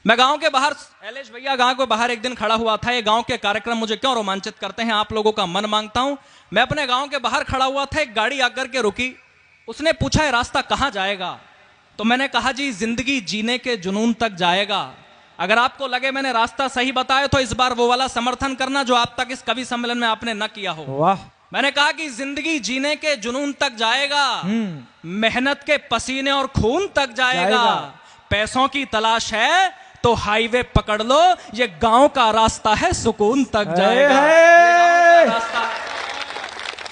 मैं गांव के बाहर, ऐलेश भैया गांव के बाहर एक दिन खड़ा हुआ था। ये गांव के कार्यक्रम मुझे क्यों रोमांचित करते हैं, आप लोगों का मन मांगता हूं। मैं अपने गांव के बाहर खड़ा हुआ था, एक गाड़ी आकर के रुकी। उसने पूछा, ये रास्ता कहां जाएगा? तो मैंने कहा, जी जिंदगी जीने के जुनून तक जाएगा। अगर आपको लगे मैंने रास्ता सही बताया तो इस बार वो वाला समर्थन करना जो आप तक इस कवि सम्मेलन में आपने न किया हो। वाह। मैंने कहा कि जिंदगी जीने के जुनून तक जाएगा, मेहनत के पसीने और खून तक जाएगा। पैसों की तलाश है तो हाईवे पकड़ लो, ये गांव का रास्ता है सुकून तक जाएगा।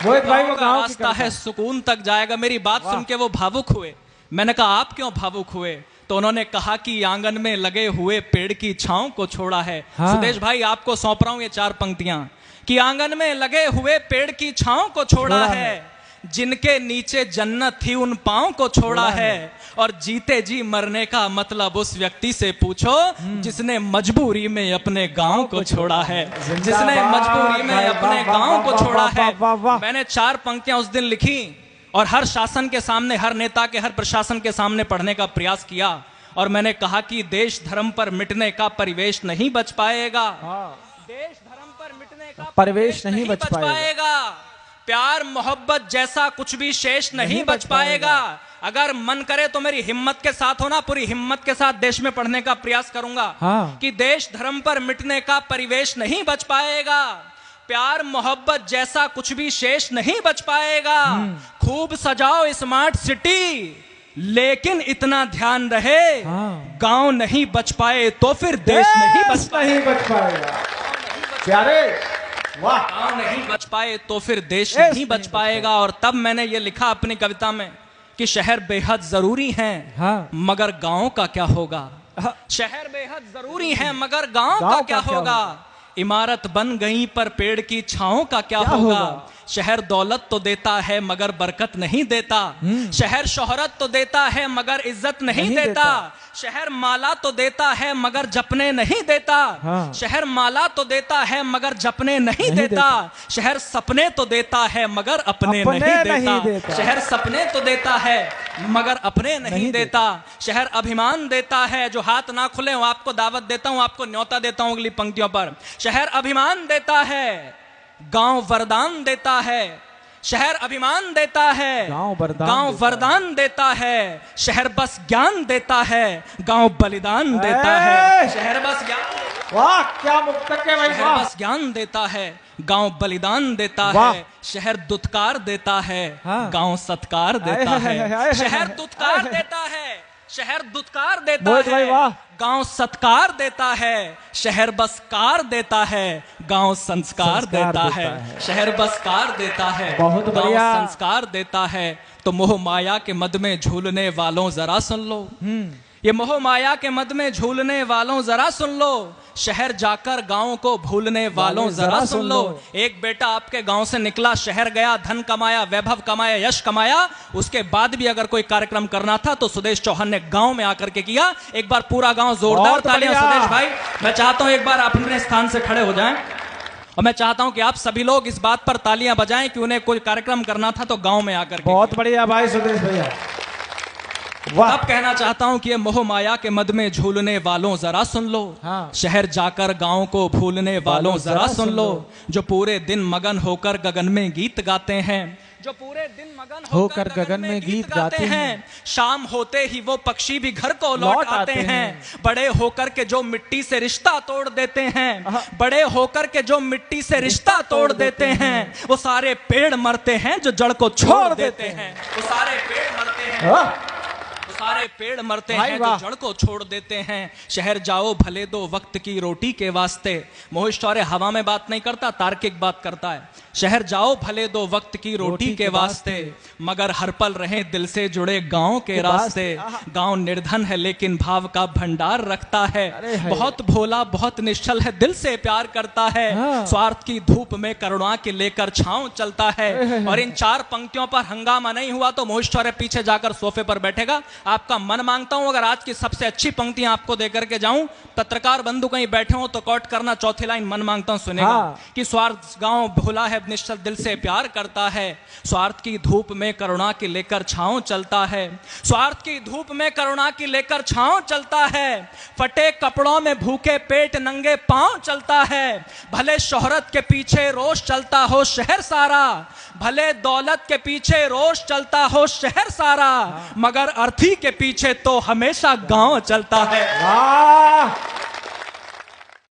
मोहित भाई वो गांव रास्ता है सुकून तक जाएगा। मेरी बात सुन के वो भावुक हुए। मैंने कहा, आप क्यों भावुक हुए? तो उन्होंने कहा कि आंगन में लगे हुए पेड़ की छांव को छोड़ा है। हाँ। सुदेश भाई आपको सौंप रहा हूं ये 4 पंक्तियां कि आंगन में लगे हुए पेड़ की छांव को छोड़ा है, जिनके नीचे जन्नत थी उन पांव को छोड़ा है, और जीते जी मरने का मतलब उस व्यक्ति से पूछो जिसने मजबूरी में अपने गांव को छोड़ा है, जिसने मजबूरी में अपने गांव को छोड़ा है। मैंने 4 पंक्तियां उस दिन लिखी और हर शासन के सामने, हर नेता के, हर प्रशासन के सामने पढ़ने का प्रयास किया। और मैंने कहा कि देश धर्म पर मिटने का परिवेश नहीं बच पाएगा। देश धर्म पर मिटने का परिवेश नहीं बच पाएगा। प्यार मोहब्बत जैसा कुछ भी शेष नहीं बच पाएगा। अगर मन करे तो मेरी हिम्मत के साथ होना, पूरी हिम्मत के साथ देश में पढ़ने का प्रयास करूंगा। कि देश धर्म पर मिटने का परिवेश नहीं बच पाएगा। प्यार मोहब्बत जैसा कुछ भी शेष नहीं बच पाएगा। खूब सजाओ स्मार्ट सिटी, लेकिन इतना ध्यान रहे, गांव नहीं बच पाए तो फिर देश नहीं बच पाएगा। प्यारे वाह। गांव नहीं बच पाए तो फिर देश नहीं बच पाएगा। और तब मैंने ये लिखा अपनी कविता में कि शहर बेहद जरूरी हैं, मगर गांव का क्या होगा? शहर बेहद जरूरी हैं, मगर गांव का क्या होगा? इमारत बन गई पर पेड़ की छांव का क्या होगा? शहर दौलत तो देता है मगर बरकत नहीं देता। शहर शोहरत तो देता है मगर इज्जत नहीं देता। शहर माला तो देता है मगर जपने नहीं देता। शहर माला तो देता है मगर जपने नहीं देता। शहर सपने तो देता है मगर अपने नहीं देता। शहर सपने तो देता है मगर अपने नहीं देता। शहर अभिमान देता है, जो हाथ ना खुले वो आपको दावत देता हूं, आपको न्योता देता हूं अगली पंक्तियों पर। शहर अभिमान देता है, गांव वरदान देता है। शहर अभिमान देता है, गांव वरदान देता है। शहर बस ज्ञान देता है, गांव बलिदान देता है। शहर बस ज्ञान, वाह क्या मुक्तक है भाई। शहर बस ज्ञान देता है, गांव बलिदान देता है। शहर दुत्कार देता है, गांव सत्कार देता है। शहर दुत्कार देता है, शहर दुत्कार देता है, गांव सत्कार देता है। शहर बस कार देता है, गांव संस्कार देता है। शहर बस कार देता है, गांव संस्कार देता है। तो मोह माया के मद में झूलने वालों जरा सुन लो, ये मोह माया के मद में झूलने वालों जरा सुन लो। शहर जाकर गांव को भूलने वालों जरा सुन लो। एक बेटा आपके गांव से निकला, शहर गया, धन कमाया, वैभव कमाया, यश कमाया। उसके बाद भी अगर कोई कार्यक्रम करना था तो सुदेश चौहान ने गांव में आकर के किया। एक बार पूरा गांव जोरदार तालियां सुदेश भाई। मैं चाहता हूं एक बार आप अपने स्थान से खड़े हो जाएं और मैं चाहता हूं कि आप सभी लोग इस बात पर तालियां बजाएं कि उन्हें कोई कार्यक्रम करना था तो गांव में आकर के। बहुत बढ़िया भाई सुदेश भैया। अब कहना चाहता हूं कि ये मोह माया के मद में झूलने वालों जरा सुन लो। शहर जाकर गांव को भूलने वालों जरा सुन लो। जो पूरे दिन मगन होकर गगन में गीत गाते हैं, जो पूरे दिन मगन होकर गगन में गीत गाते हैं। शाम होते ही वो पक्षी भी घर को लौट आते हैं। बड़े होकर के जो मिट्टी से रिश्ता तोड़ देते हैं, बड़े होकर के जो मिट्टी से रिश्ता तोड़ देते हैं, वो सारे पेड़ मरते हैं जो जड़ को छोड़ देते हैं। वो सारे पेड़ मरते हैं, सारे पेड़ मरते हैं जो जड़ को छोड़ देते हैं। शहर जाओ भले दो वक्त की रोटी के वास्ते। मोहित शौर्य हवा में बात नहीं करता, तार्किक बात करता है। शहर जाओ भले दो वक्त की रोटी के वास्ते, मगर हर पल रहे दिल से जुड़े गांव के रास्ते। गांव निर्धन है लेकिन भाव का भंडार रखता है। बहुत भोला बहुत निश्चल है, दिल से प्यार करता है। स्वार्थ की धूप में करुणा के लेकर छांव चलता है। और इन 4 पंक्तियों पर हंगामा नहीं हुआ तो मोहित शौर्य पीछे जाकर सोफे पर बैठेगा। आपका मन मांगता हूं अगर आज की सबसे अच्छी पंक्तियां आपको देकर के जाऊं, पत्रकार बंधु कहीं बैठे हो तो कोट करना, चौथी लाइन मन मांगता हूं सुनेगा। हाँ। कि स्वार्थ गांव भुला है निश्चल दिल से प्यार करता है, स्वार्थ की धूप में करुणा की लेकर छांव चलता है, स्वार्थ की धूप में करुणा की लेकर छांव चलता है, फटे कपड़ों में भूखे पेट नंगे पांव चलता है, भले शोहरत के पीछे रोष चलता हो शहर सारा, भले दौलत के पीछे रोष चलता हो शहर सारा, मगर अर्थी के पीछे तो हमेशा गांव चलता है। वाह